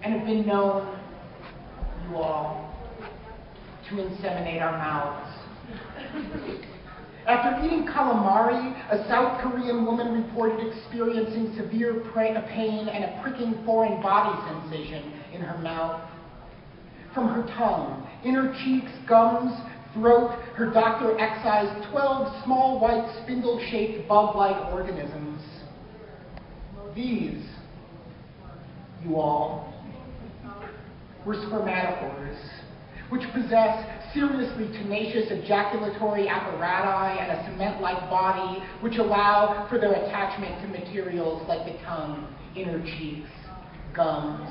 and have been known, you all, to inseminate our mouths. After eating calamari, a South Korean woman reported experiencing severe pain and a pricking foreign body sensation in her mouth. From her tongue, inner cheeks, gums, throat, her doctor excised 12 small white spindle-shaped bug-like organisms. These, you all, were spermatophores, which possess seriously tenacious ejaculatory apparati and a cement-like body which allow for their attachment to materials like the tongue, inner cheeks, gums.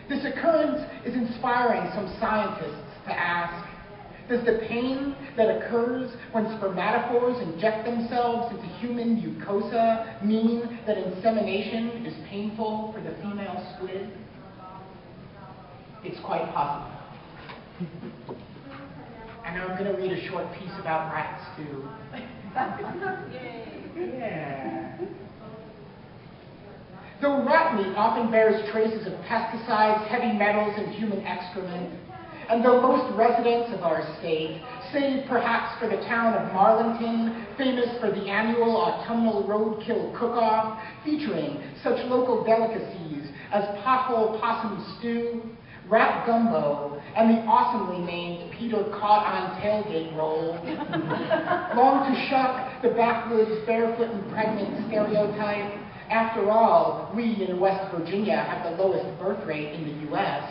This occurrence is inspiring some scientists to ask, does the pain that occurs when spermatophores inject themselves into human mucosa mean that insemination is painful for the female squid? It's quite possible. And I'm going to read a short piece about rats, too. Yeah. Though rat meat often bears traces of pesticides, heavy metals, and human excrement, and though most residents of our state, save perhaps for the town of Marlinton, famous for the annual autumnal roadkill cook-off, featuring such local delicacies as pothole possum stew, rat gumbo, and the awesomely named Peter Caught-on Tailgate roll, long to shock the backwoods barefoot and pregnant stereotype. After all, we in West Virginia have the lowest birth rate in the U.S.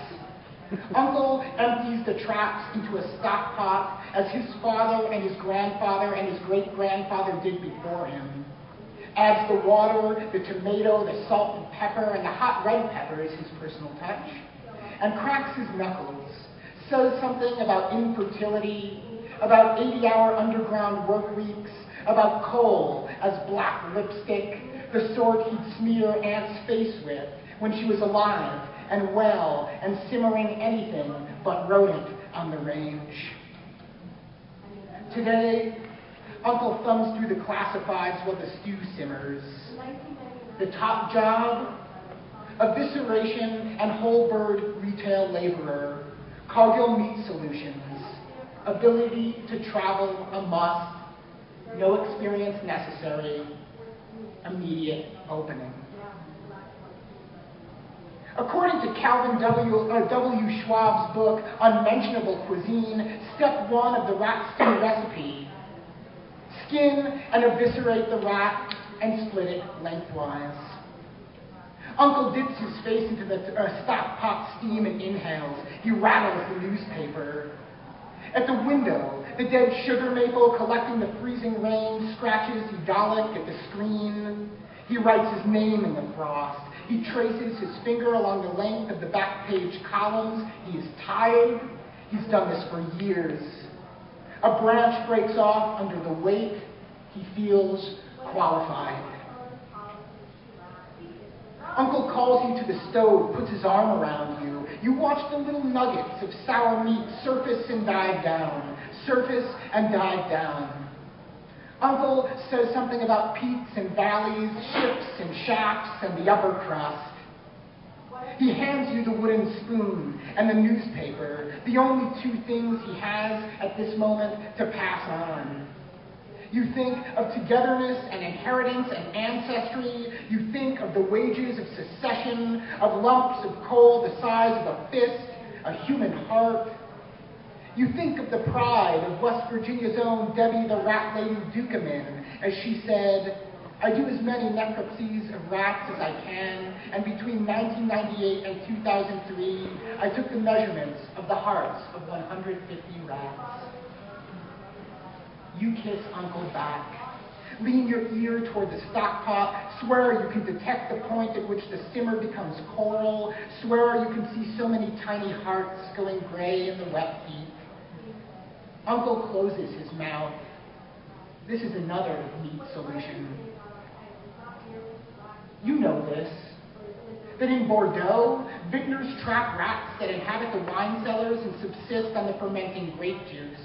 Uncle empties the traps into a stock pot as his father and his grandfather and his great-grandfather did before him. Adds the water, the tomato, the salt and pepper, and the hot red pepper is his personal touch. And cracks his knuckles, says something about infertility, about 80-hour underground work weeks, about coal as black lipstick, the sort he'd smear Aunt's face with when she was alive and well and simmering anything but rodent on the range. Today, Uncle thumbs through the classifieds while the stew simmers. The top job, evisceration and whole bird retail laborer, Cargill Meat Solutions, ability to travel a must, no experience necessary, immediate opening. According to Calvin W. Schwab's book, Unmentionable Cuisine, step 1 of the rat stew recipe, skin and eviscerate the rat and split it lengthwise. Uncle dips his face into the stock pot steam and inhales. He rattles the newspaper. At the window, the dead sugar maple collecting the freezing rain scratches eudolic at the screen. He writes his name in the frost. He traces his finger along the length of the back page columns. He is tired. He's done this for years. A branch breaks off under the weight. He feels qualified. Uncle calls you to the stove, puts his arm around you. You watch the little nuggets of sour meat surface and dive down, surface and dive down. Uncle says something about peaks and valleys, ships and shafts and the upper crust. He hands you the wooden spoon and the newspaper, the only 2 things he has at this moment to pass on. You think of togetherness and inheritance and ancestry. You think of the wages of secession, of lumps of coal the size of a fist, a human heart. You think of the pride of West Virginia's own Debbie the Rat Lady Dukeman, as she said, I do as many necropsies of rats as I can, and between 1998 and 2003, I took the measurements of the hearts of 150 rats. You kiss Uncle back. Lean your ear toward the stock pot. Swear you can detect the point at which the simmer becomes coral. Swear you can see so many tiny hearts going gray in the wet heat. Uncle closes his mouth. This is another meat solution. You know this, that in Bordeaux, vintners trap rats that inhabit the wine cellars and subsist on the fermenting grape juice.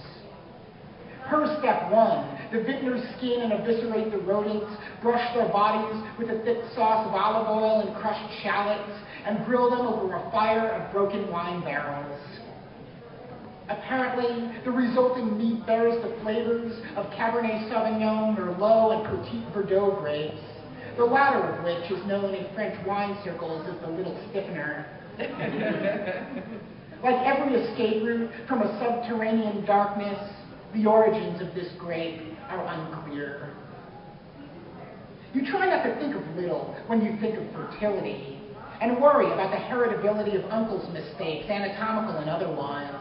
Per step one, the vintners skin and eviscerate the rodents, brush their bodies with a thick sauce of olive oil and crushed shallots, and grill them over a fire of broken wine barrels. Apparently, the resulting meat bears the flavors of Cabernet Sauvignon, Merlot, and Petit Verdot grapes, the latter of which is known in French wine circles as the little stiffener. Like every escape route from a subterranean darkness, the origins of this grape are unclear. You try not to think of little when you think of fertility, and worry about the heritability of uncle's mistakes, anatomical and otherwise.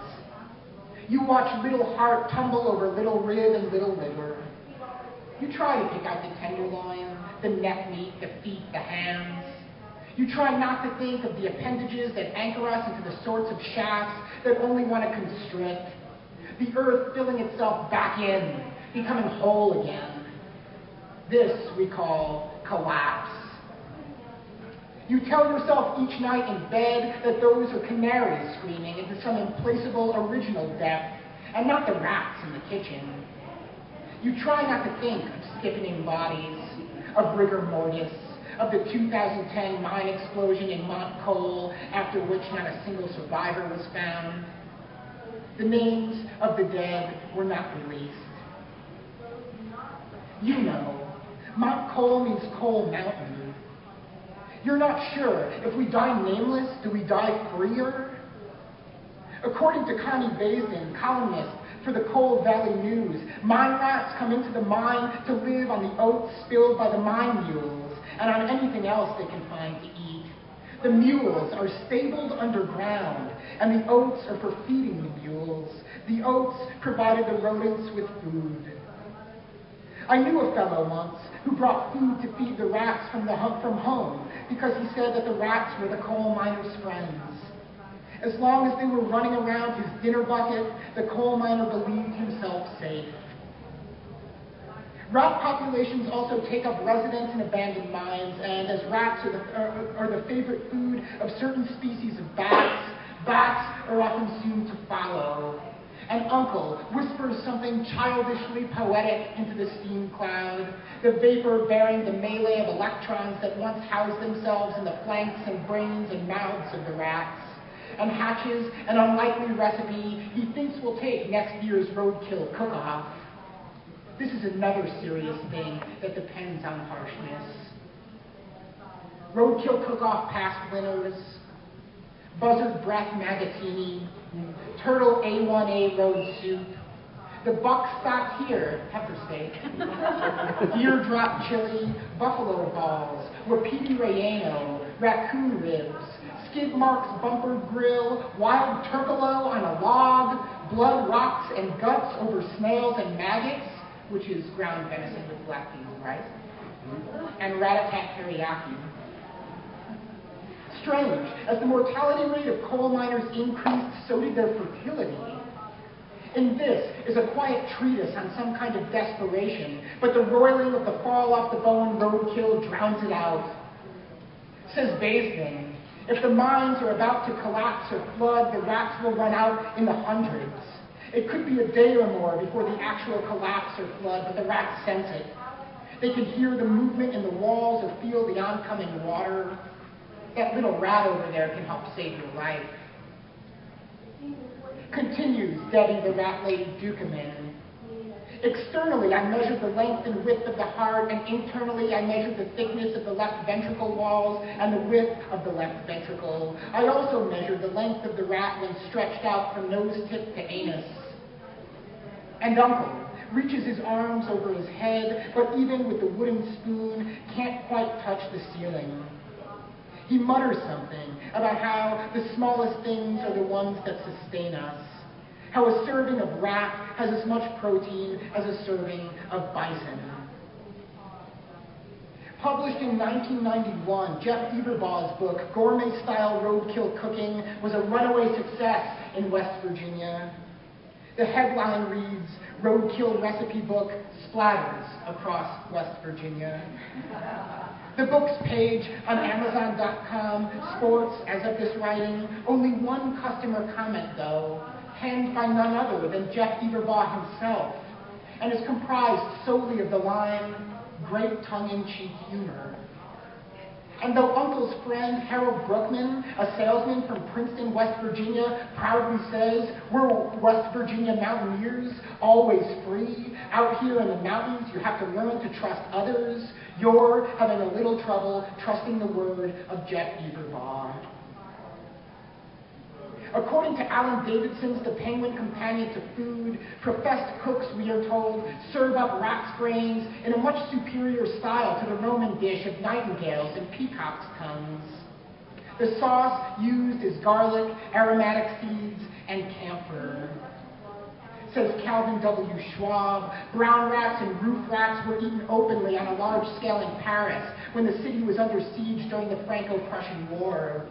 You watch little heart tumble over little rib and little liver. You try to pick out the tenderloin, the neck meat, the feet, the hands. You try not to think of the appendages that anchor us into the sorts of shafts that only want to constrict. The earth filling itself back in, becoming whole again. This we call collapse. You tell yourself each night in bed that those are canaries screaming into some implaceable original depth, and not the rats in the kitchen. You try not to think of stiffening bodies, of rigor mortis, of the 2010 mine explosion in Montcole, after which not a single survivor was found. The names of the dead were not released. You know, Montcole means Coal Mountain. You're not sure if we die nameless, do we die freer? According to Connie Basin, columnist for the Coal Valley News, mine rats come into the mine to live on the oats spilled by the mine mules and on anything else they can find to eat. The mules are stabled underground, and the oats are for feeding the mules. The oats provided the rodents with food. I knew a fellow once who brought food to feed the rats from home because he said that the rats were the coal miners' friends. As long as they were running around his dinner bucket, the coal miner believed himself safe. Rat populations also take up residence in abandoned mines, and as rats are the favorite food of certain species of bats, bats are often soon to follow. And Uncle whispers something childishly poetic into the steam cloud, the vapor bearing the melee of electrons that once housed themselves in the flanks and brains and mouths of the rats, and hatches an unlikely recipe he thinks will take next year's roadkill cook-off. This is another serious thing that depends on harshness. Roadkill cook-off past winners, buzzard breath magatini, turtle A1A road soup, the buck stopped here, heifer steak, deer drop chili, buffalo balls, wapiti relleno, raccoon ribs, skid marks bumper grill, wild turkalo on a log, blood rocks and guts over snails and maggots, which is ground venison with black beans and rice, and rat-a-tat teriyaki. Strange, as the mortality rate of coal miners increased, so did their fertility. In this is a quiet treatise on some kind of desperation, but the roiling of the fall-off-the-bone roadkill drowns it out. Says Basin, if the mines are about to collapse or flood, the rats will run out in the hundreds. It could be a day or more before the actual collapse or flood, but the rats sense it. They can hear the movement in the walls or feel the oncoming water. That little rat over there can help save your life. Continues Debbie the Rat Lady Dukeman. Externally, I measured the length and width of the heart, and internally, I measured the thickness of the left ventricle walls and the width of the left ventricle. I also measured the length of the rat when stretched out from nose tip to anus. And Uncle reaches his arms over his head, but even with the wooden spoon, can't quite touch the ceiling. He mutters something about how the smallest things are the ones that sustain us. How a serving of rat has as much protein as a serving of bison. Published in 1991, Jeff Eberbaugh's book, Gourmet-Style Roadkill Cooking, was a runaway success in West Virginia. The headline reads, Roadkill Recipe Book Splatters Across West Virginia. The book's page on Amazon.com sports, as of this writing, only one customer comment, though, penned by none other than Jeff Eberbaugh himself. and is comprised solely of the line, great tongue-in-cheek humor. And though Uncle's friend Harold Brookman, a salesman from Princeton, West Virginia, proudly says, "We're West Virginia mountaineers, always free. Out here in the mountains, you have to learn to trust others," you're having a little trouble trusting the word of Jeff Beaverbaugh. According to Alan Davidson's The Penguin Companion to Food, professed cooks, we are told, serve up rat's brains in a much superior style to the Roman dish of nightingales and peacocks' tongues. The sauce used is garlic, aromatic seeds, and camphor. Says Calvin W. Schwab, brown rats and roof rats were eaten openly on a large scale in Paris when the city was under siege during the Franco-Prussian War.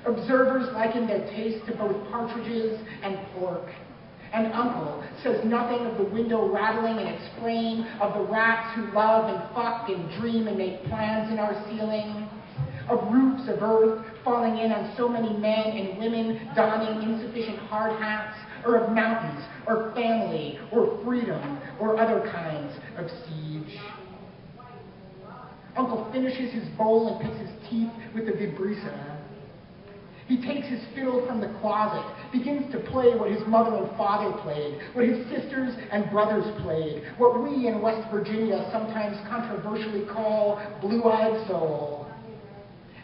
Observers liken their taste to both partridges and pork. And Uncle says nothing of the window rattling in its frame, of the rats who love and fuck and dream and make plans in our ceiling, of roofs of earth falling in on so many men and women donning insufficient hard hats, or of mountains, or family, or freedom, or other kinds of siege. Uncle finishes his bowl and picks his teeth with the vibrisa. He takes his fiddle from the closet, begins to play what his mother and father played, what his sisters and brothers played, what we in West Virginia sometimes controversially call blue-eyed soul.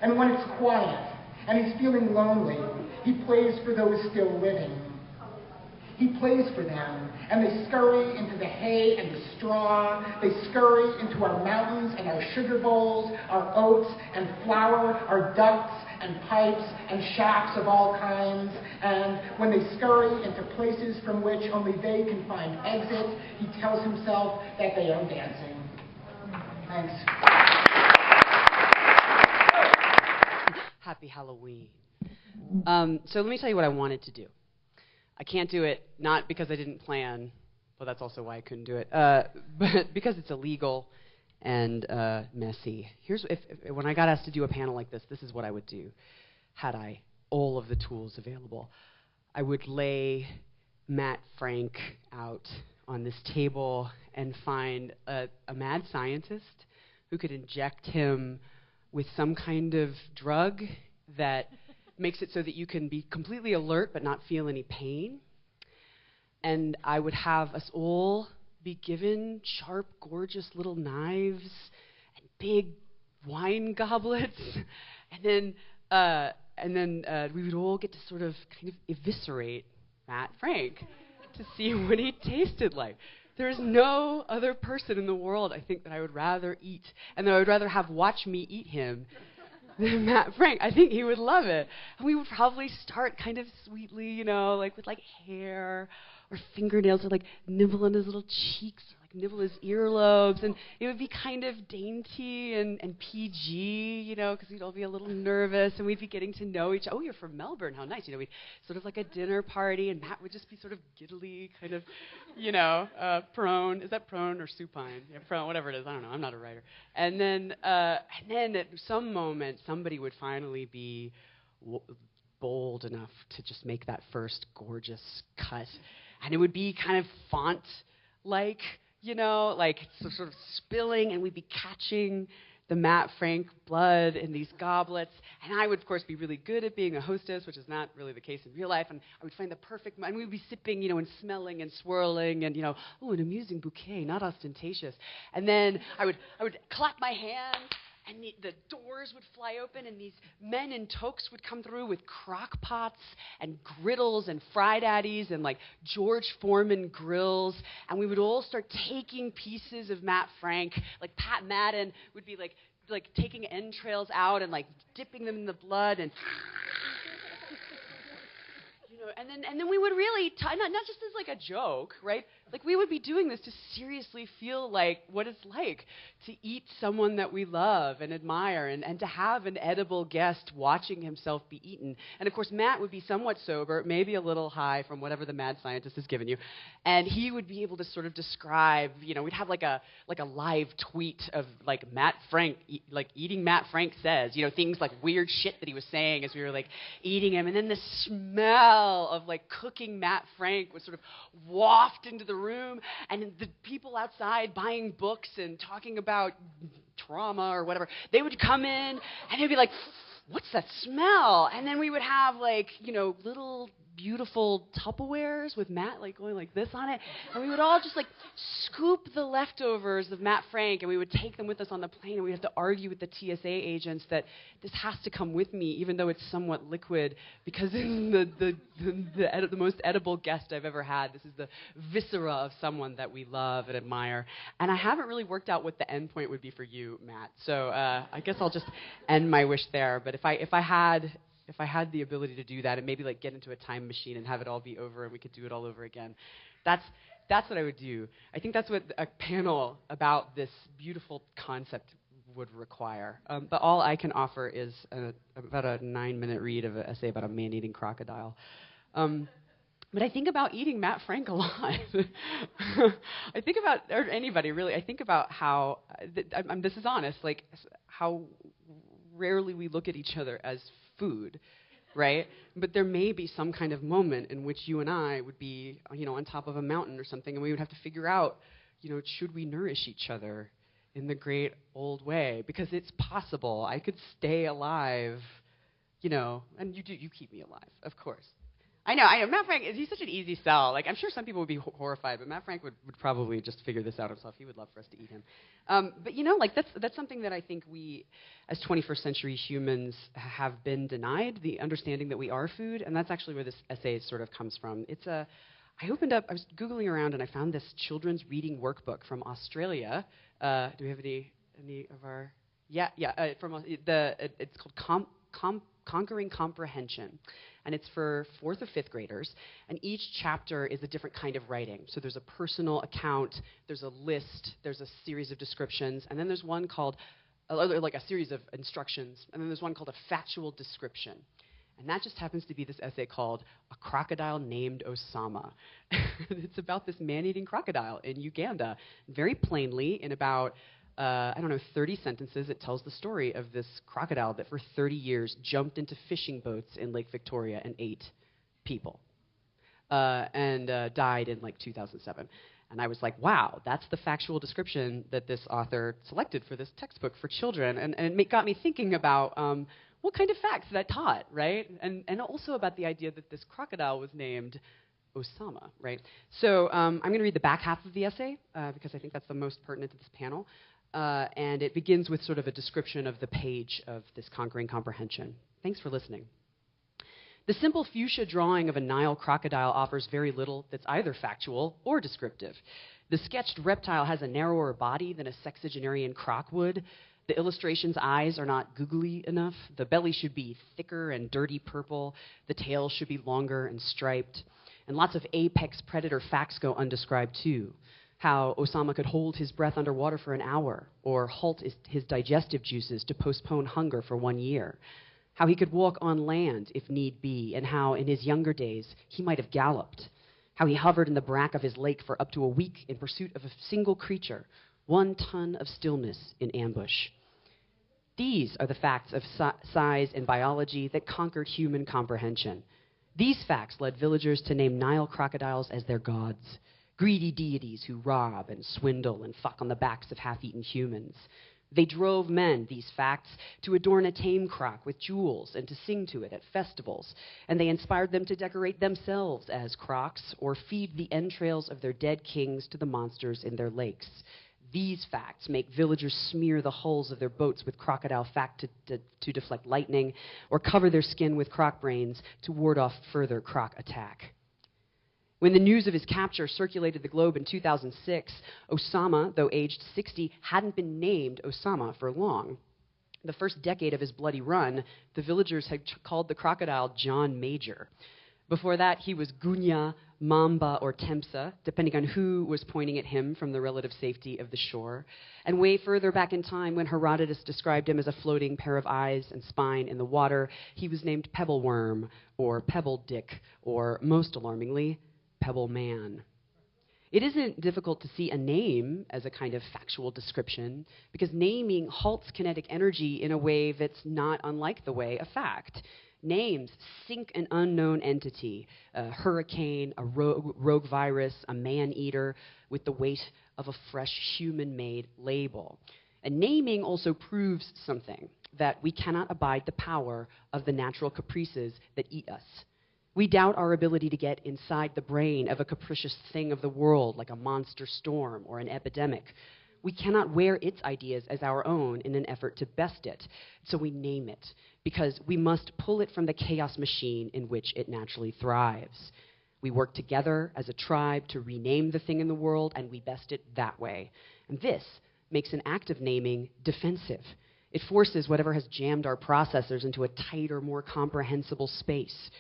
And when it's quiet and he's feeling lonely, he plays for those still living. He plays for them, and they scurry into the hay and the straw. They scurry into our mountains and our sugar bowls, our oats and flour, our ducts and pipes and shacks of all kinds. And when they scurry into places from which only they can find exit, he tells himself that they are dancing. Thanks. Happy Halloween. So let me tell you what I wanted to do. I can't do it, not because I didn't plan, well, that's also why I couldn't do it, but because it's illegal and messy. Here's when I got asked to do a panel like this is what I would do had I all of the tools available. I would lay Matt Frank out on this table and find a mad scientist who could inject him with some kind of drug that makes it so that you can be completely alert but not feel any pain. And I would have us all be given sharp, gorgeous little knives and big wine goblets, and then we would all get to sort of kind of eviscerate Matt Frank to see what he tasted like. There's no other person in the world, I think, that I would rather eat, and that I would rather have watch me eat him than Matt Frank. I think he would love it. And we would probably start kind of sweetly, you know, like with like hair or fingernails, or like nibble on his little cheeks, or like nibble his earlobes, and it would be kind of dainty and PG, you know, because we'd all be a little nervous, and we'd be getting to know each other. Oh, you're from Melbourne, how nice. You know, we'd sort of like a dinner party, and Matt would just be sort of giddily, kind of, you know, prone. Is that prone or supine? Yeah, prone, whatever it is. I don't know. I'm not a writer. And then at some moment, somebody would finally be bold enough to just make that first gorgeous cut. And it would be kind of font-like, you know, like sort of spilling, and we'd be catching the Matt Frank blood in these goblets. And I would, of course, be really good at being a hostess, which is not really the case in real life. And I would find the perfect, and we'd be sipping, you know, and smelling and swirling, and, you know, oh, an amusing bouquet, not ostentatious. And then I would clap my hands, and the doors would fly open, and these men in toques would come through with crock pots and griddles and fried addies and like George Foreman grills, and we would all start taking pieces of Matt Frank. Like Pat Madden would be like taking entrails out and like dipping them in the blood, and you know, and then we would really not just as like a joke, right? Like we would be doing this to seriously feel like what it's like to eat someone that we love and admire, and to have an edible guest watching himself be eaten. And of course, Matt would be somewhat sober, maybe a little high from whatever the mad scientist has given you, and he would be able to sort of describe, you know, we'd have like a live tweet of like Matt Frank, like eating Matt Frank says, you know, things like weird shit that he was saying as we were like eating him, and then the smell of like cooking Matt Frank would sort of waft into the room, and the people outside buying books and talking about trauma or whatever, they would come in and they'd be like, what's that smell? And then we would have like, little beautiful Tupperwares with Matt like going like this on it, and we would all just like scoop the leftovers of Matt Frank, and we would take them with us on the plane, and we'd have to argue with the TSA agents that this has to come with me, even though it's somewhat liquid, because it's the most edible guest I've ever had. This is the viscera of someone that we love and admire, and I haven't really worked out what the end point would be for you, Matt. So I guess I'll just end my wish there. But if I had the ability to do that and maybe like get into a time machine and have it all be over and we could do it all over again, that's what I would do. I think that's what a panel about this beautiful concept would require. But all I can offer is about a 9-minute read of an essay about a man-eating crocodile. But I think about eating Matt Frank alive. I think about, or anybody really, I think about how, this is honest, like how rarely we look at each other as food, right? But there may be some kind of moment in which you and I would be, on top of a mountain or something, and we would have to figure out, should we nourish each other in the great old way? Because it's possible. I could stay alive, and you keep me alive, of course. I know. Matt Frank, he's such an easy sell. Like, I'm sure some people would be horrified, but Matt Frank would probably just figure this out himself. He would love for us to eat him. But that's something that I think we, as 21st century humans, have been denied, the understanding that we are food, and that's actually where this essay sort of comes from. I was Googling around, and I found this children's reading workbook from Australia. Do we have any of our... it's called Conquering Comprehension. And it's for 4th or 5th graders, and each chapter is a different kind of writing. So there's a personal account, there's a list, there's a series of descriptions, and then there's one called, like a series of instructions, and then there's one called a factual description. And that just happens to be this essay called A Crocodile Named Osama. It's about this man-eating crocodile in Uganda. Very plainly, in about 30 sentences, it tells the story of this crocodile that for 30 years jumped into fishing boats in Lake Victoria and ate people, and died in like 2007. And I was like, wow, that's the factual description that this author selected for this textbook for children. And it got me thinking about what kind of facts that taught, right? And also about the idea that this crocodile was named Osama, right? So I'm going to read the back half of the essay because I think that's the most pertinent to this panel. And it begins with sort of a description of the page of this Conquering Comprehension. Thanks for listening. The simple fuchsia drawing of a Nile crocodile offers very little that's either factual or descriptive. The sketched reptile has a narrower body than a sexagenarian croc would. The illustration's eyes are not googly enough. The belly should be thicker and dirty purple. The tail should be longer and striped. And lots of apex predator facts go undescribed too. How Osama could hold his breath underwater for an hour, or halt his digestive juices to postpone hunger for 1 year. How he could walk on land if need be, and how in his younger days he might have galloped. How he hovered in the brack of his lake for up to a week in pursuit of a single creature, 1 ton of stillness in ambush. These are the facts of size and biology that conquered human comprehension. These facts led villagers to name Nile crocodiles as their gods. Greedy deities who rob and swindle and fuck on the backs of half-eaten humans. They drove men, these facts, to adorn a tame croc with jewels and to sing to it at festivals. And they inspired them to decorate themselves as crocs or feed the entrails of their dead kings to the monsters in their lakes. These facts make villagers smear the hulls of their boats with crocodile fat to deflect lightning, or cover their skin with croc brains to ward off further croc attack. When the news of his capture circulated the globe in 2006, Osama, though aged 60, hadn't been named Osama for long. The first decade of his bloody run, the villagers had called the crocodile John Major. Before that, he was Gunya, Mamba, or Temsa, depending on who was pointing at him from the relative safety of the shore. And way further back in time, when Herodotus described him as a floating pair of eyes and spine in the water, he was named Pebble Worm, or Pebble Dick, or, most alarmingly, Pebble Man. It isn't difficult to see a name as a kind of factual description, because naming halts kinetic energy in a way that's not unlike the way a fact. Names sink an unknown entity, a hurricane, a rogue virus, a man-eater, with the weight of a fresh human-made label. And naming also proves something, that we cannot abide the power of the natural caprices that eat us. We doubt our ability to get inside the brain of a capricious thing of the world, like a monster storm or an epidemic. We cannot wear its ideas as our own in an effort to best it. So we name it, because we must pull it from the chaos machine in which it naturally thrives. We work together as a tribe to rename the thing in the world, and we best it that way. And this makes an act of naming defensive. It forces whatever has jammed our processors into a tighter, more comprehensible space.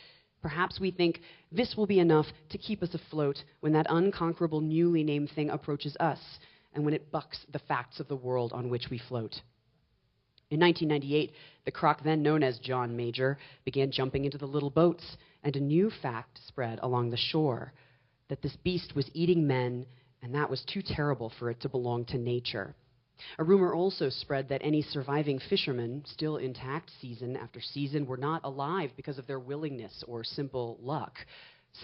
Perhaps we think this will be enough to keep us afloat when that unconquerable, newly named thing approaches us, and when it bucks the facts of the world on which we float. In 1998, the croc then known as John Major began jumping into the little boats, and a new fact spread along the shore, that this beast was eating men, and that was too terrible for it to belong to nature. A rumor also spread that any surviving fishermen, still intact season after season, were not alive because of their willingness or simple luck.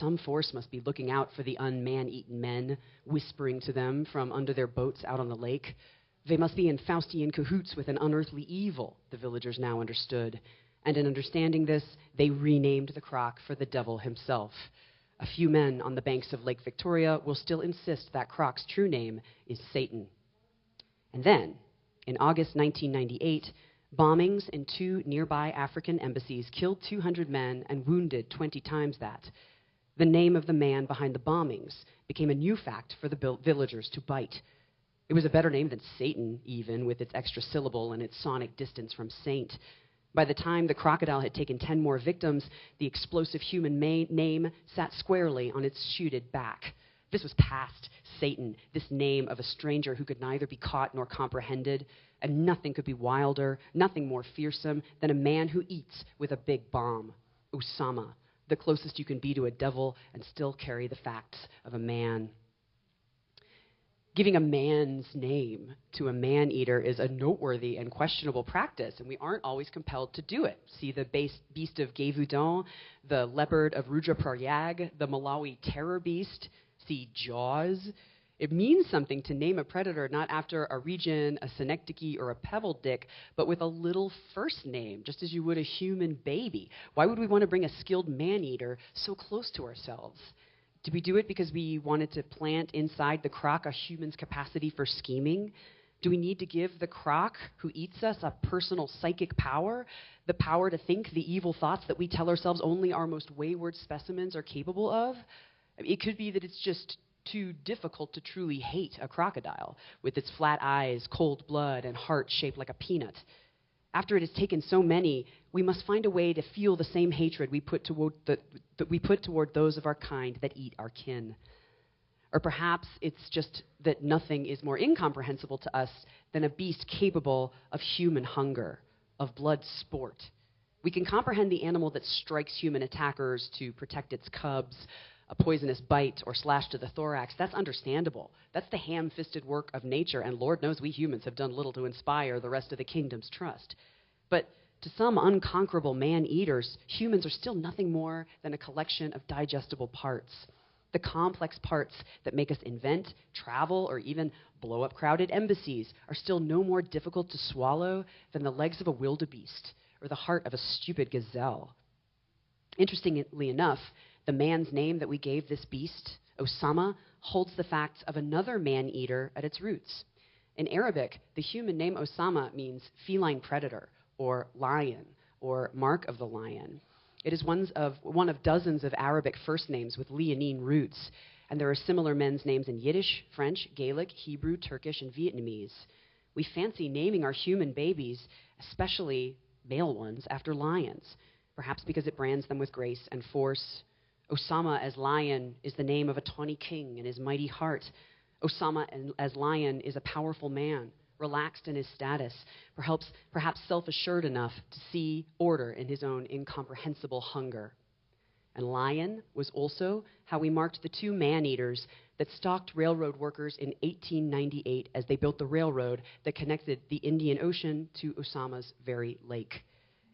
Some force must be looking out for the unman-eaten men, whispering to them from under their boats out on the lake. They must be in Faustian cahoots with an unearthly evil, the villagers now understood. And in understanding this, they renamed the croc for the devil himself. A few men on the banks of Lake Victoria will still insist that croc's true name is Satan. And then, in August 1998, bombings in 2 nearby African embassies killed 200 men and wounded 20 times that. The name of the man behind the bombings became a new fact for the villagers to bite. It was a better name than Satan, even, with its extra syllable and its sonic distance from saint. By the time the crocodile had taken 10 more victims, the explosive human name sat squarely on its shooted back. This was past Satan, this name of a stranger who could neither be caught nor comprehended, and nothing could be wilder, nothing more fearsome than a man who eats with a big bomb. Osama, the closest you can be to a devil and still carry the facts of a man. Giving a man's name to a man-eater is a noteworthy and questionable practice, and we aren't always compelled to do it. See the beast of Gévaudan, the leopard of Rudraprayag, the Malawi terror beast. See Jaws. It means something to name a predator not after a region, a synecdoche, or a pebble dick, but with a little first name, just as you would a human baby. Why would we want to bring a skilled man-eater so close to ourselves? Did we do it because we wanted to plant inside the croc a human's capacity for scheming? Do we need to give the croc who eats us a personal psychic power, the power to think the evil thoughts that we tell ourselves only our most wayward specimens are capable of? It could be that it's just too difficult to truly hate a crocodile, with its flat eyes, cold blood, and heart shaped like a peanut. After it has taken so many, we must find a way to feel the same hatred we put toward those of our kind that eat our kin. Or perhaps it's just that nothing is more incomprehensible to us than a beast capable of human hunger, of blood sport. We can comprehend the animal that strikes human attackers to protect its cubs, a poisonous bite or slash to the thorax. That's understandable. That's the ham-fisted work of nature, and Lord knows we humans have done little to inspire the rest of the kingdom's trust. But to some unconquerable man-eaters, humans are still nothing more than a collection of digestible parts. The complex parts that make us invent, travel, or even blow up crowded embassies are still no more difficult to swallow than the legs of a wildebeest or the heart of a stupid gazelle. Interestingly enough, the man's name that we gave this beast, Osama, holds the facts of another man-eater at its roots. In Arabic, the human name Osama means feline predator, or lion, or mark of the lion. It is one of dozens of Arabic first names with Leonine roots, and there are similar men's names in Yiddish, French, Gaelic, Hebrew, Turkish, and Vietnamese. We fancy naming our human babies, especially male ones, after lions, perhaps because it brands them with grace and force. Osama as lion is the name of a tawny king and his mighty heart. Osama as lion is a powerful man, relaxed in his status, perhaps self-assured enough to see order in his own incomprehensible hunger. And lion was also how we marked the 2 man-eaters that stalked railroad workers in 1898 as they built the railroad that connected the Indian Ocean to Osama's very lake.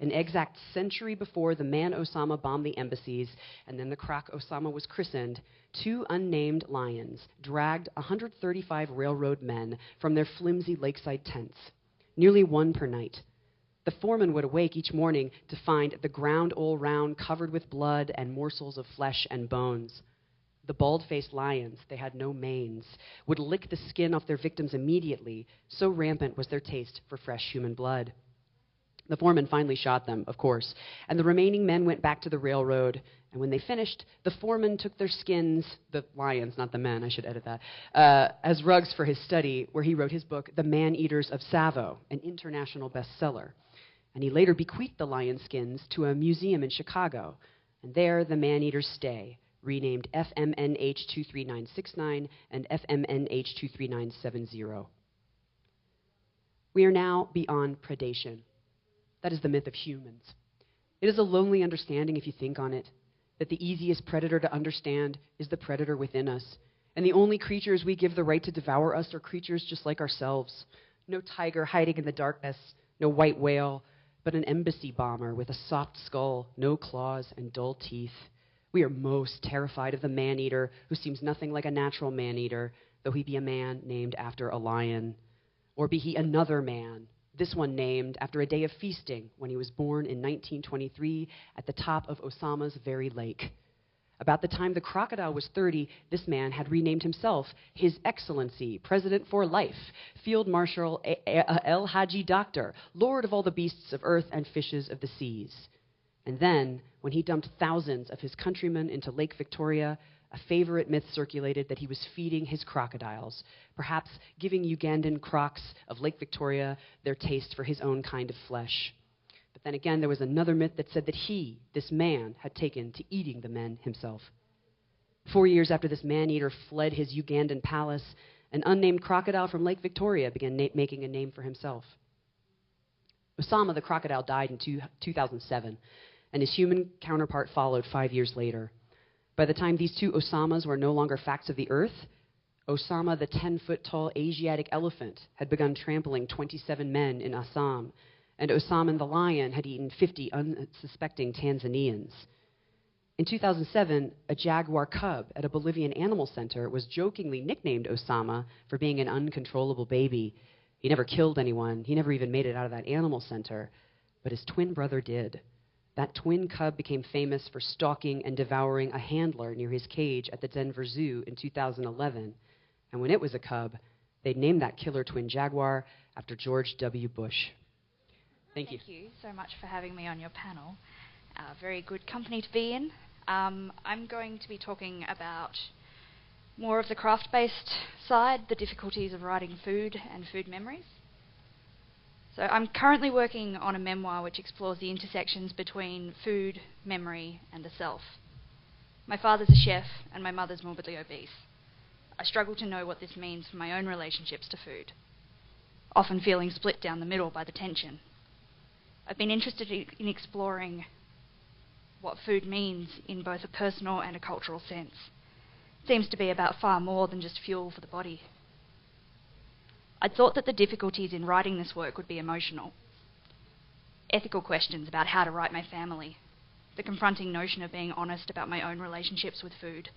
An exact century before the man Osama bombed the embassies, and then the croc Osama was christened, 2 unnamed lions dragged 135 railroad men from their flimsy lakeside tents, nearly 1 per night. The foreman would awake each morning to find the ground all round covered with blood and morsels of flesh and bones. The bald-faced lions, they had no manes, would lick the skin off their victims immediately, so rampant was their taste for fresh human blood. The foreman finally shot them, of course, and the remaining men went back to the railroad, and when they finished, the foreman took their skins, the lions, not the men, I should edit that, as rugs for his study, where he wrote his book, The Man-Eaters of Tsavo, an international bestseller. And he later bequeathed the lion skins to a museum in Chicago, and there the man-eaters stay, renamed FMNH 23969 and FMNH 23970. We are now beyond predation. That is the myth of humans. It is a lonely understanding, if you think on it, that the easiest predator to understand is the predator within us, and the only creatures we give the right to devour us are creatures just like ourselves. No tiger hiding in the darkness, no white whale, but an embassy bomber with a soft skull, no claws, and dull teeth. We are most terrified of the man-eater, who seems nothing like a natural man-eater, though he be a man named after a lion. Or be he another man, this one named after a day of feasting when he was born in 1923 at the top of Osama's very lake. About the time the crocodile was 30, this man had renamed himself His Excellency, President for Life, Field Marshal El Haji Doctor, Lord of all the beasts of earth and fishes of the seas. And then, when he dumped thousands of his countrymen into Lake Victoria, a favorite myth circulated that he was feeding his crocodiles, perhaps giving Ugandan crocs of Lake Victoria their taste for his own kind of flesh. But then again, there was another myth that said that he, this man, had taken to eating the men himself. 4 years after this man-eater fled his Ugandan palace, an unnamed crocodile from Lake Victoria began making a name for himself. Osama the crocodile died in 2007, and his human counterpart followed 5 years later. By the time these 2 Osamas were no longer facts of the earth, Osama the 10-foot-tall Asiatic elephant had begun trampling 27 men in Assam, and Osama the lion had eaten 50 unsuspecting Tanzanians. In 2007, a jaguar cub at a Bolivian animal center was jokingly nicknamed Osama for being an uncontrollable baby. He never killed anyone. He never even made it out of that animal center. But his twin brother did. That twin cub became famous for stalking and devouring a handler near his cage at the Denver Zoo in 2011. And when it was a cub, they'd named that killer twin jaguar after George W. Bush. Thank you. Thank you so much for having me on your panel. Very good company to be in. I'm going to be talking about more of the craft-based side, the difficulties of writing food and food memories. So I'm currently working on a memoir which explores the intersections between food, memory, and the self. My father's a chef and my mother's morbidly obese. I struggle to know what this means for my own relationships to food, often feeling split down the middle by the tension. I've been interested in exploring what food means in both a personal and a cultural sense. It seems to be about far more than just fuel for the body. I'd thought that the difficulties in writing this work would be emotional. Ethical questions about how to write my family, the confronting notion of being honest about my own relationships with food.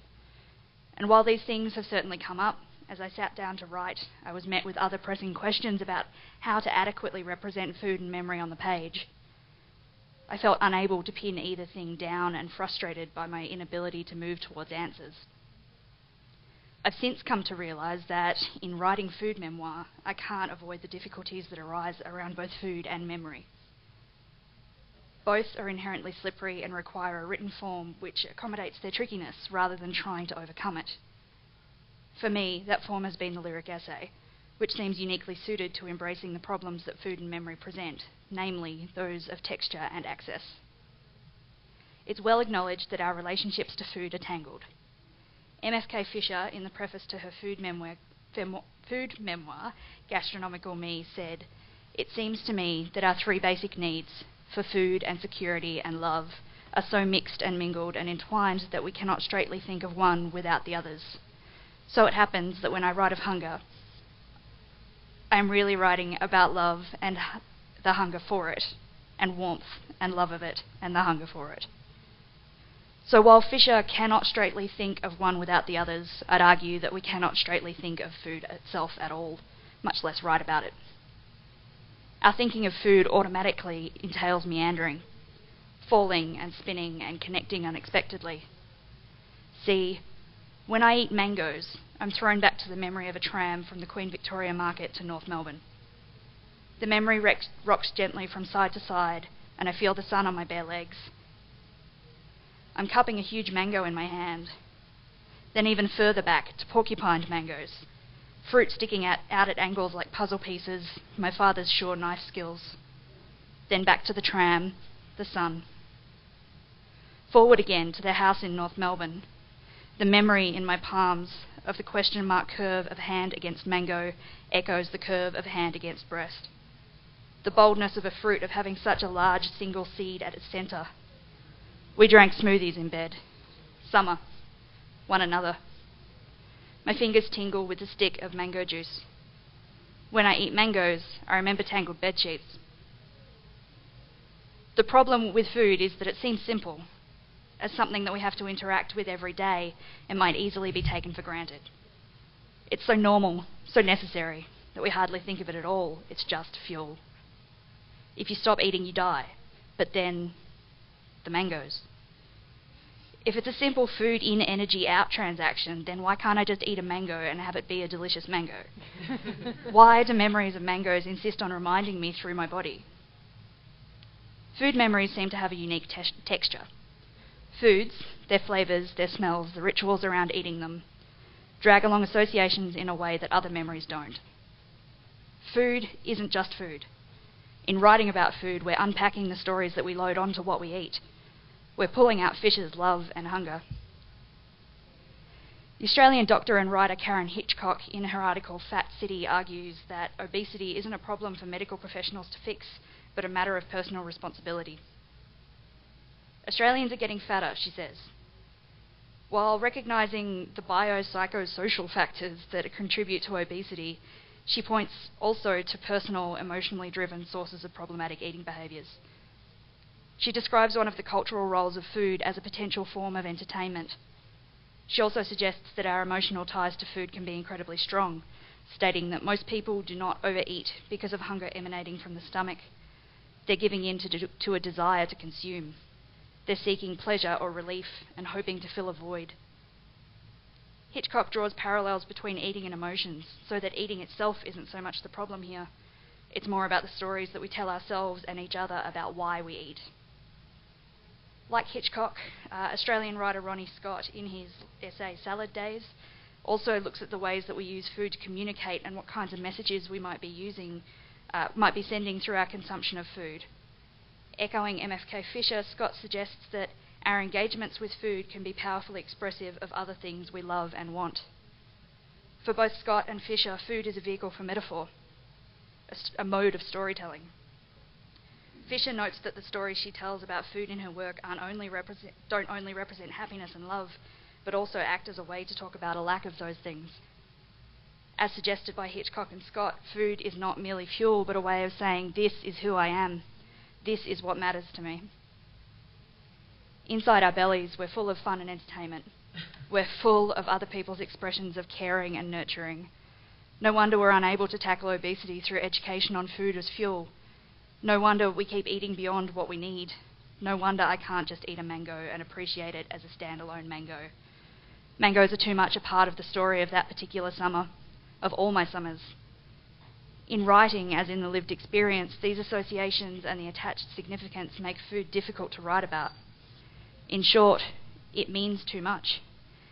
And while these things have certainly come up, as I sat down to write, I was met with other pressing questions about how to adequately represent food and memory on the page. I felt unable to pin either thing down and frustrated by my inability to move towards answers. I've since come to realise that in writing food memoir, I can't avoid the difficulties that arise around both food and memory. Both are inherently slippery and require a written form which accommodates their trickiness rather than trying to overcome it. For me, that form has been the lyric essay, which seems uniquely suited to embracing the problems that food and memory present, namely those of texture and access. It's well acknowledged that our relationships to food are tangled. MFK Fisher, in the preface to her food memoir, Gastronomical Me, said, "It seems to me that our 3 basic needs, for food and security and love, are so mixed and mingled and entwined that we cannot straightly think of one without the others. So it happens that when I write of hunger, I am really writing about love and the hunger for it. and warmth and love of it and the hunger for it. So while Fisher cannot straightly think of one without the others, I'd argue that we cannot straightly think of food itself at all, much less write about it. Our thinking of food automatically entails meandering, falling and spinning and connecting unexpectedly. See, when I eat mangoes, I'm thrown back to the memory of a tram from the Queen Victoria Market to North Melbourne. The memory rocks gently from side to side, and I feel the sun on my bare legs. I'm cupping a huge mango in my hand. Then even further back to porcupined mangoes, fruit sticking out at angles like puzzle pieces, my father's sure knife skills. Then back to the tram, the sun. Forward again to their house in North Melbourne. The memory in my palms of the question mark curve of hand against mango echoes the curve of hand against breast. The boldness of a fruit of having such a large single seed at its centre. We drank smoothies in bed. Summer. One another. My fingers tingle with the stick of mango juice. When I eat mangoes, I remember tangled bed sheets. The problem with food is that it seems simple. As something that we have to interact with every day, it might easily be taken for granted. It's so normal, so necessary, that we hardly think of it at all. It's just fuel. If you stop eating, you die. But then, the mangoes. If it's a simple food in, energy out transaction, then why can't I just eat a mango and have it be a delicious mango? Why do memories of mangoes insist on reminding me through my body? Food memories seem to have a unique texture. Foods, their flavours, their smells, the rituals around eating them, drag along associations in a way that other memories don't. Food isn't just food. In writing about food, we're unpacking the stories that we load onto what we eat. We're pulling out Fisher's love and hunger. The Australian doctor and writer Karen Hitchcock, in her article Fat City, argues that obesity isn't a problem for medical professionals to fix, but a matter of personal responsibility. Australians are getting fatter, she says. While recognising the biopsychosocial factors that contribute to obesity, she points also to personal, emotionally driven sources of problematic eating behaviours. She describes one of the cultural roles of food as a potential form of entertainment. She also suggests that our emotional ties to food can be incredibly strong, stating that most people do not overeat because of hunger emanating from the stomach. They're giving in to a desire to consume. They're seeking pleasure or relief and hoping to fill a void. Hitchcock draws parallels between eating and emotions, so that eating itself isn't so much the problem here. It's more about the stories that we tell ourselves and each other about why we eat. Like Hitchcock, Australian writer Ronnie Scott, in his essay Salad Days, also looks at the ways that we use food to communicate and what kinds of messages we might be sending through our consumption of food. Echoing MFK Fisher, Scott suggests that our engagements with food can be powerfully expressive of other things we love and want. For both Scott and Fisher, food is a vehicle for metaphor, a mode of storytelling. Fisher notes that the stories she tells about food in her work don't only represent happiness and love, but also act as a way to talk about a lack of those things. As suggested by Hitchcock and Scott, food is not merely fuel, but a way of saying, this is who I am. This is what matters to me. Inside our bellies, we're full of fun and entertainment. We're full of other people's expressions of caring and nurturing. No wonder we're unable to tackle obesity through education on food as fuel. No wonder we keep eating beyond what we need. No wonder I can't just eat a mango and appreciate it as a standalone mango. Mangoes are too much a part of the story of that particular summer, of all my summers. In writing, as in the lived experience, these associations and the attached significance make food difficult to write about. In short, it means too much.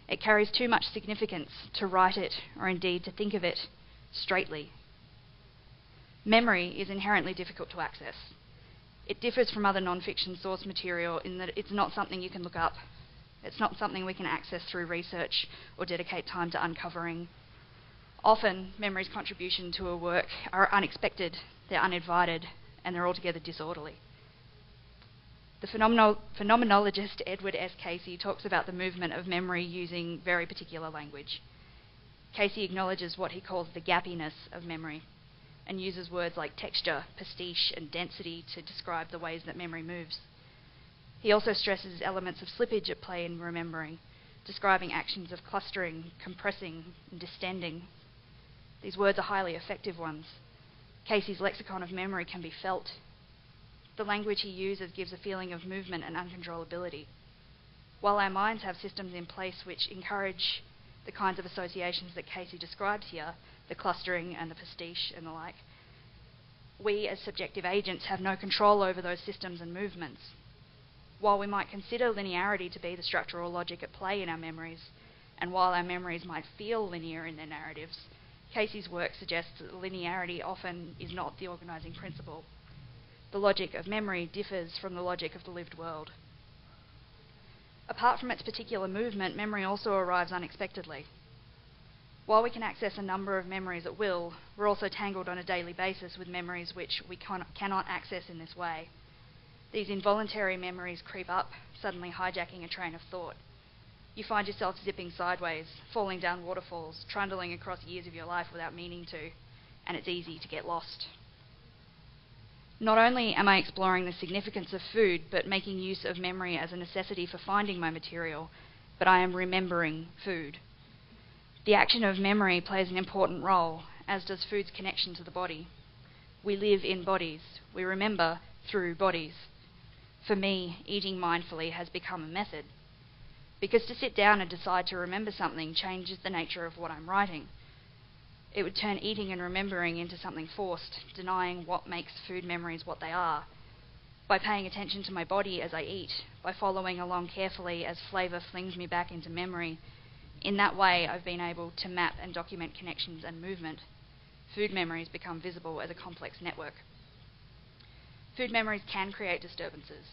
It carries too much significance to write it, or indeed to think of it straightly. Memory is inherently difficult to access. It differs from other non-fiction source material in that it's not something you can look up. It's not something we can access through research or dedicate time to uncovering. Often, memory's contribution to a work are unexpected, they're uninvited, and they're altogether disorderly. The phenomenologist Edward S. Casey talks about the movement of memory using very particular language. Casey acknowledges what he calls the gappiness of memory. and uses words like texture, pastiche, and density to describe the ways that memory moves. He also stresses elements of slippage at play in remembering, describing actions of clustering, compressing, and distending. These words are highly effective ones. Casey's lexicon of memory can be felt. The language he uses gives a feeling of movement and uncontrollability. While our minds have systems in place which encourage the kinds of associations that Casey describes here, the clustering and the pastiche and the like, we as subjective agents have no control over those systems and movements. While we might consider linearity to be the structural logic at play in our memories, and while our memories might feel linear in their narratives, Casey's work suggests that linearity often is not the organising principle. The logic of memory differs from the logic of the lived world. Apart from its particular movement, memory also arrives unexpectedly. While we can access a number of memories at will, we're also tangled on a daily basis with memories which we cannot access in this way. These involuntary memories creep up, suddenly hijacking a train of thought. You find yourself zipping sideways, falling down waterfalls, trundling across years of your life without meaning to, and it's easy to get lost. Not only am I exploring the significance of food, but making use of memory as a necessity for finding my material, but I am remembering food. The action of memory plays an important role, as does food's connection to the body. We live in bodies. We remember through bodies. For me, eating mindfully has become a method. Because to sit down and decide to remember something changes the nature of what I'm writing. It would turn eating and remembering into something forced, denying what makes food memories what they are. By paying attention to my body as I eat, by following along carefully as flavour flings me back into memory, in that way I've been able to map and document connections and movement. Food memories become visible as a complex network. Food memories can create disturbances.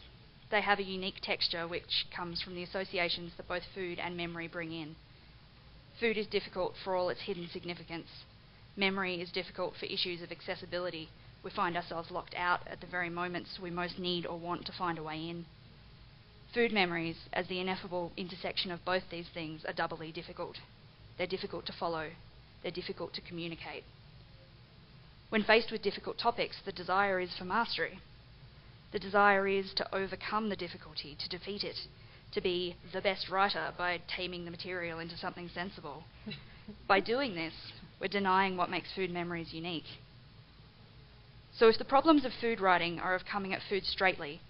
They have a unique texture which comes from the associations that both food and memory bring in. Food is difficult for all its hidden significance. Memory is difficult for issues of accessibility. We find ourselves locked out at the very moments we most need or want to find a way in. Food memories, as the ineffable intersection of both these things, are doubly difficult. They're difficult to follow. They're difficult to communicate. When faced with difficult topics, the desire is for mastery. The desire is to overcome the difficulty, to defeat it, to be the best writer by taming the material into something sensible. By doing this, we're denying what makes food memories unique. So if the problems of food writing are of coming at food straightly,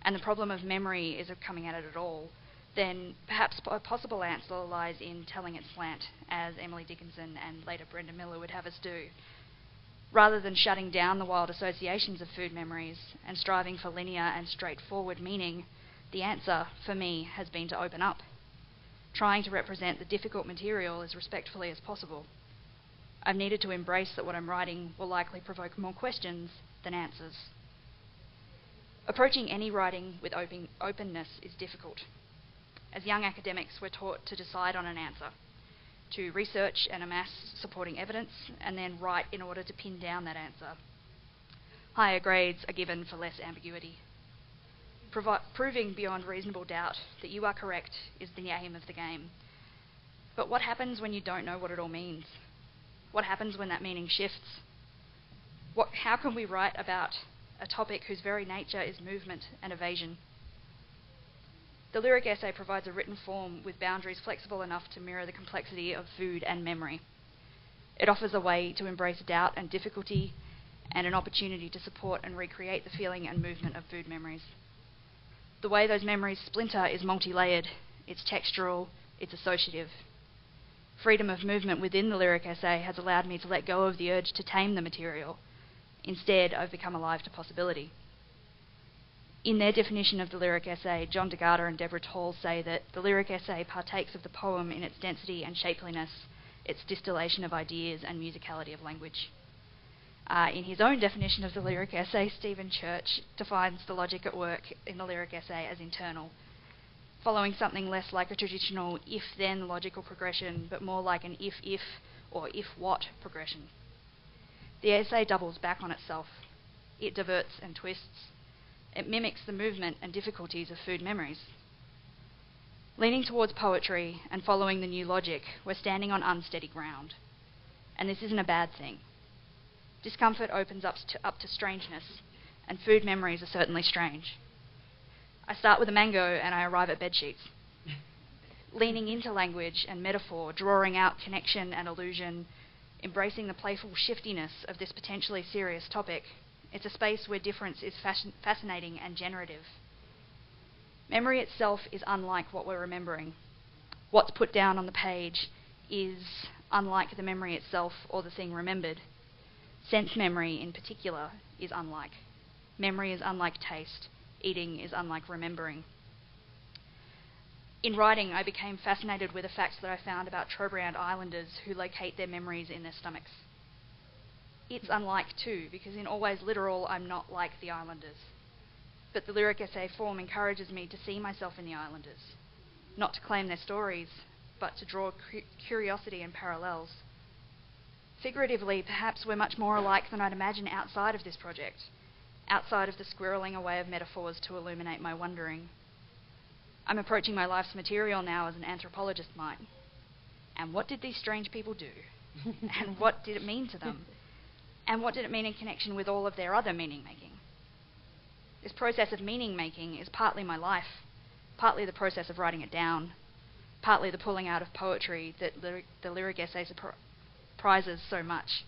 and the problem of memory is of coming at it at all, then perhaps a possible answer lies in telling it slant, as Emily Dickinson and later Brenda Miller would have us do. Rather than shutting down the wild associations of food memories and striving for linear and straightforward meaning, the answer, for me, has been to open up, trying to represent the difficult material as respectfully as possible. I've needed to embrace that what I'm writing will likely provoke more questions than answers. Approaching any writing with openness is difficult. As young academics, we're taught to decide on an answer, to research and amass supporting evidence, and then write in order to pin down that answer. Higher grades are given for less ambiguity. Proving beyond reasonable doubt that you are correct is the aim of the game. But what happens when you don't know what it all means? What happens when that meaning shifts? How can we write about a topic whose very nature is movement and evasion? The lyric essay provides a written form with boundaries flexible enough to mirror the complexity of food and memory. It offers a way to embrace doubt and difficulty, and an opportunity to support and recreate the feeling and movement of food memories. The way those memories splinter is multi-layered, it's textural, it's associative. Freedom of movement within the lyric essay has allowed me to let go of the urge to tame the material. Instead, I've become alive to possibility. In their definition of the lyric essay, John DeGarda and Deborah Tall say that the lyric essay partakes of the poem in its density and shapeliness, its distillation of ideas and musicality of language. In his own definition of the lyric essay, Stephen Church defines the logic at work in the lyric essay as internal, following something less like a traditional if-then logical progression, but more like an if-if or if-what progression. The essay doubles back on itself. It diverts and twists. It mimics the movement and difficulties of food memories. Leaning towards poetry and following the new logic, we're standing on unsteady ground. And this isn't a bad thing. Discomfort opens up to strangeness, and food memories are certainly strange. I start with a mango and I arrive at bedsheets. Leaning into language and metaphor, drawing out connection and allusion, embracing the playful shiftiness of this potentially serious topic, it's a space where difference is fascinating and generative. Memory itself is unlike what we're remembering. What's put down on the page is unlike the memory itself or the thing remembered. Sense memory in particular is unlike. Memory is unlike taste. Eating is unlike remembering. In writing, I became fascinated with the facts that I found about Trobriand islanders who locate their memories in their stomachs. It's unlike too, because in Always Literal, I'm not like the islanders. But the lyric essay form encourages me to see myself in the islanders, not to claim their stories, but to draw curiosity and parallels. Figuratively, perhaps we're much more alike than I'd imagine outside of this project, outside of the squirreling away of metaphors to illuminate my wondering. I'm approaching my life's material now as an anthropologist might. And what did these strange people do? And what did it mean to them? And what did it mean in connection with all of their other meaning-making? This process of meaning-making is partly my life, partly the process of writing it down, partly the pulling out of poetry that the lyric essay prizes so much.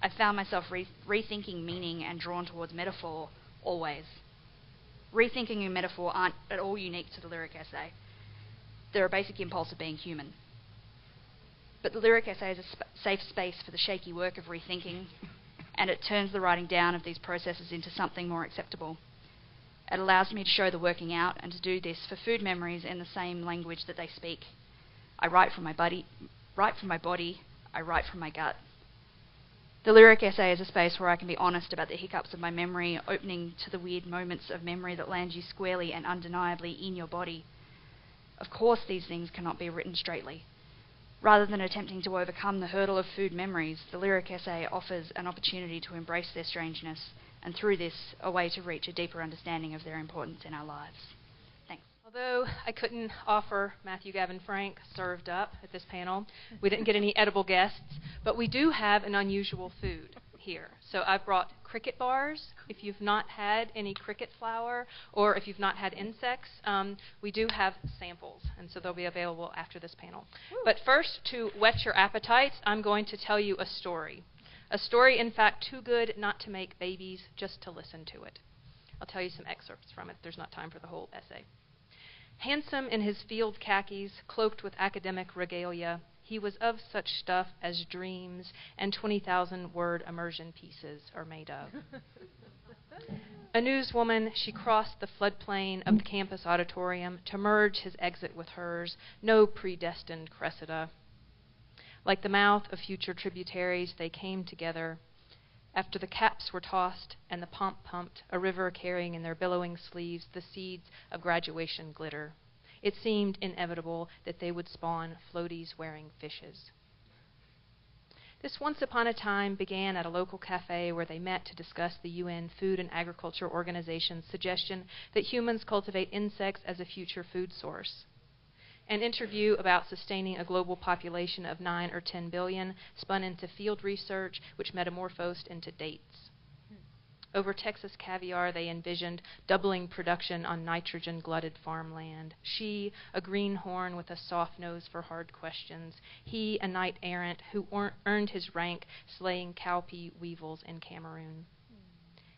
I found myself rethinking meaning and drawn towards metaphor always. Rethinking and metaphor aren't at all unique to the lyric essay. They're a basic impulse of being human. But the lyric essay is a safe space for the shaky work of rethinking, and it turns the writing down of these processes into something more acceptable. It allows me to show the working out and to do this for food memories in the same language that they speak. I write from my body, I write from my gut. The lyric essay is a space where I can be honest about the hiccups of my memory, opening to the weird moments of memory that land you squarely and undeniably in your body. Of course, these things cannot be written straightly. Rather than attempting to overcome the hurdle of food memories, the lyric essay offers an opportunity to embrace their strangeness, and through this, a way to reach a deeper understanding of their importance in our lives. Thanks. Although I couldn't offer Matthew, Gavin, Frank served up at this panel, we didn't get any edible guests, but we do have an unusual food here. So I've brought cricket bars. If you've not had any cricket flour, or if you've not had insects, we do have samples, and so they'll be available after this panel. Woo. But first, to whet your appetites, I'm going to tell you a story. A story, in fact, too good not to make babies, just to listen to it. I'll tell you some excerpts from it. There's not time for the whole essay. Handsome in his field khakis, cloaked with academic regalia, he was of such stuff as dreams and 20,000-word immersion pieces are made of. A newswoman, she crossed the floodplain of the campus auditorium to merge his exit with hers, no predestined Cressida. Like the mouth of future tributaries, they came together. After the caps were tossed and the pomp pumped, a river carrying in their billowing sleeves the seeds of graduation glitter, it seemed inevitable that they would spawn floaties wearing fishes. This once upon a time began at a local cafe where they met to discuss the UN Food and Agriculture Organization's suggestion that humans cultivate insects as a future food source. An interview about sustaining a global population of 9 or 10 billion spun into field research, which metamorphosed into dates. Over Texas caviar, they envisioned doubling production on nitrogen-glutted farmland. She, a greenhorn with a soft nose for hard questions. He, a knight-errant who earned his rank slaying cowpea weevils in Cameroon.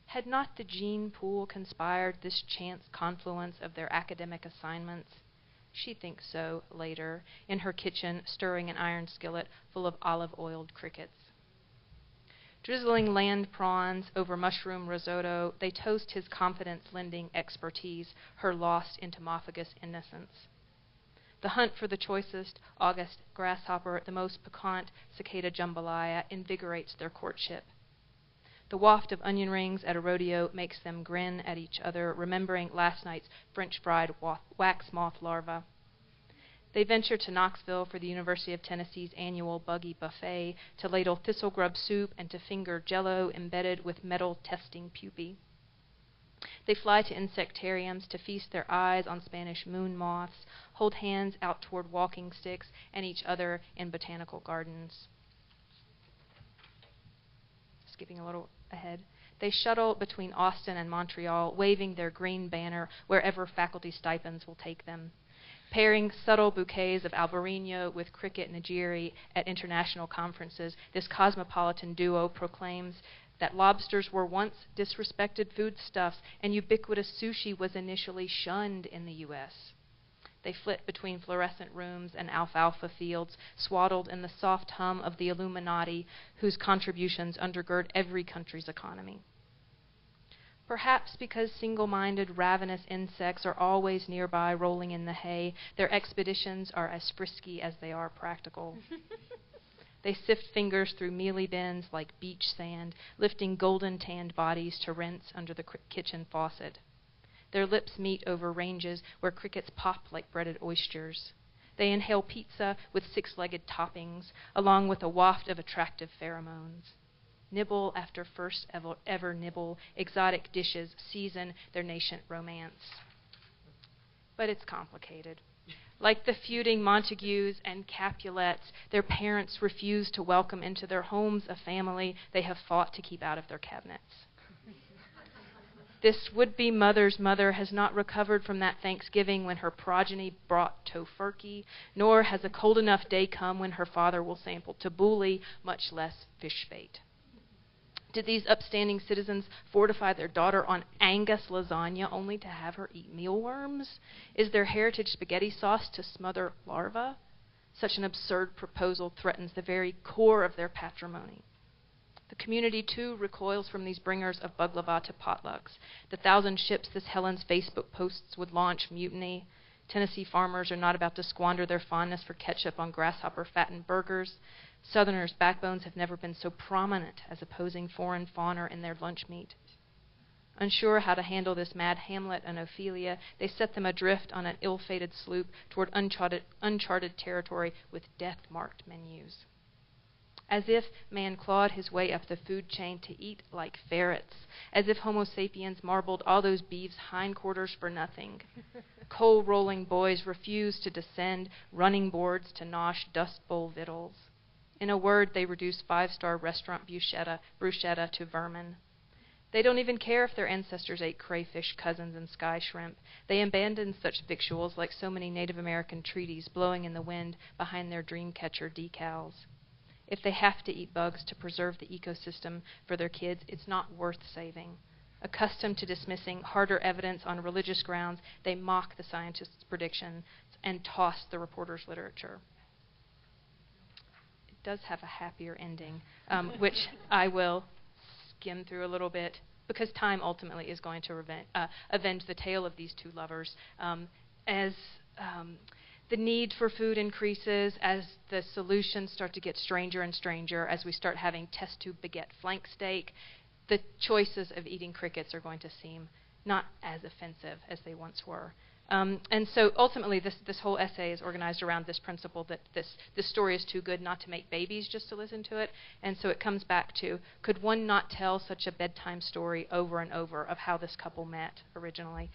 Had not the gene pool conspired this chance confluence of their academic assignments? She thinks so later, in her kitchen, stirring an iron skillet full of olive-oiled crickets. Drizzling land prawns over mushroom risotto, they toast his confidence-lending expertise, her lost entomophagous innocence. The hunt for the choicest August grasshopper, the most piquant cicada jambalaya, invigorates their courtship. The waft of onion rings at a rodeo makes them grin at each other, remembering last night's French fried wax moth larva. They venture to Knoxville for the University of Tennessee's annual buggy buffet, to ladle thistle grub soup and to finger jello embedded with metal testing pupae. They fly to insectariums to feast their eyes on Spanish moon moths, hold hands out toward walking sticks and each other in botanical gardens. skipping a little ahead. They shuttle between Austin and Montreal, waving their green banner wherever faculty stipends will take them. Pairing subtle bouquets of albarino with cricket nigiri at international conferences, this cosmopolitan duo proclaims that lobsters were once disrespected foodstuffs and ubiquitous sushi was initially shunned in the U.S. They flit between fluorescent rooms and alfalfa fields, swaddled in the soft hum of the Illuminati, whose contributions undergird every country's economy. Perhaps because single-minded, ravenous insects are always nearby rolling in the hay, their expeditions are as frisky as they are practical. They sift fingers through mealy bins like beach sand, lifting golden-tanned bodies to rinse under the kitchen faucet. Their lips meet over ranges where crickets pop like breaded oysters. They inhale pizza with six-legged toppings, along with a waft of attractive pheromones. Nibble after first ever nibble, exotic dishes season their nascent romance. But it's complicated. Like the feuding Montagues and Capulets, their parents refuse to welcome into their homes a family they have fought to keep out of their cabinets. This would-be mother's mother has not recovered from that Thanksgiving when her progeny brought tofurkey, nor has a cold enough day come when her father will sample tabbouleh, much less fish Fayt. Did these upstanding citizens fortify their daughter on Angus lasagna only to have her eat mealworms? Is their heritage spaghetti sauce to smother larvae? Such an absurd proposal threatens the very core of their patrimony. The community, too, recoils from these bringers of baklava to potlucks. The 1,000 ships this Helen's Facebook posts would launch mutiny. Tennessee farmers are not about to squander their fondness for ketchup on grasshopper-fattened burgers. Southerners' backbones have never been so prominent as opposing foreign fauna in their lunch meat. Unsure how to handle this mad Hamlet and Ophelia, they set them adrift on an ill-fated sloop toward uncharted territory with death-marked menus. As if man clawed his way up the food chain to eat like ferrets, as if Homo sapiens marbled all those beeves' hindquarters for nothing. Coal-rolling boys refused to descend running boards to nosh dust bowl victuals. In a word, they reduce five-star restaurant bruschetta to vermin. They don't even care if their ancestors ate crayfish, cousins, and sky shrimp. They abandon such victuals like so many Native American treaties blowing in the wind behind their dreamcatcher decals. If they have to eat bugs to preserve the ecosystem for their kids, it's not worth saving. Accustomed to dismissing harder evidence on religious grounds, they mock the scientists' predictions and toss the reporter's literature. It does have a happier ending, which I will skim through a little bit, because time ultimately is going to avenge the tale of these two lovers. As the need for food increases, as the solutions start to get stranger and stranger, as we start having test tube baguette flank steak, the choices of eating crickets are going to seem not as offensive as they once were. And so ultimately this whole essay is organized around this principle that this story is too good not to make babies just to listen to it. And so it comes back to, could one not tell such a bedtime story over and over of how this couple met originally?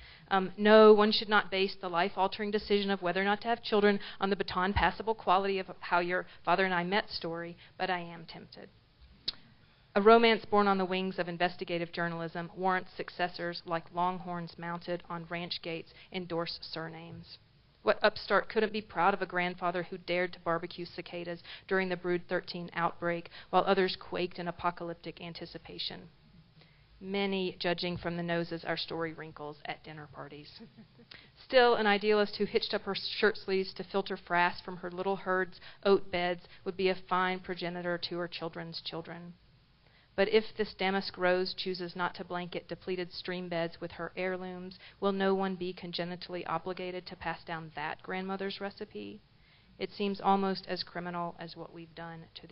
No, one should not base the life-altering decision of whether or not to have children on the baton-passable quality of how your father and I met story, but I am tempted. A romance born on the wings of investigative journalism warrants successors like longhorns mounted on ranch gates endorse surnames. What upstart couldn't be proud of a grandfather who dared to barbecue cicadas during the Brood 13 outbreak, while others quaked in apocalyptic anticipation? Many judging from the noses our story wrinkles at dinner parties. Still, an idealist who hitched up her shirt sleeves to filter frass from her little herd's oat beds would be a fine progenitor to her children's children. But if this damask rose chooses not to blanket depleted stream beds with her heirlooms, will no one be congenitally obligated to pass down that grandmother's recipe? It seems almost as criminal as what we've done to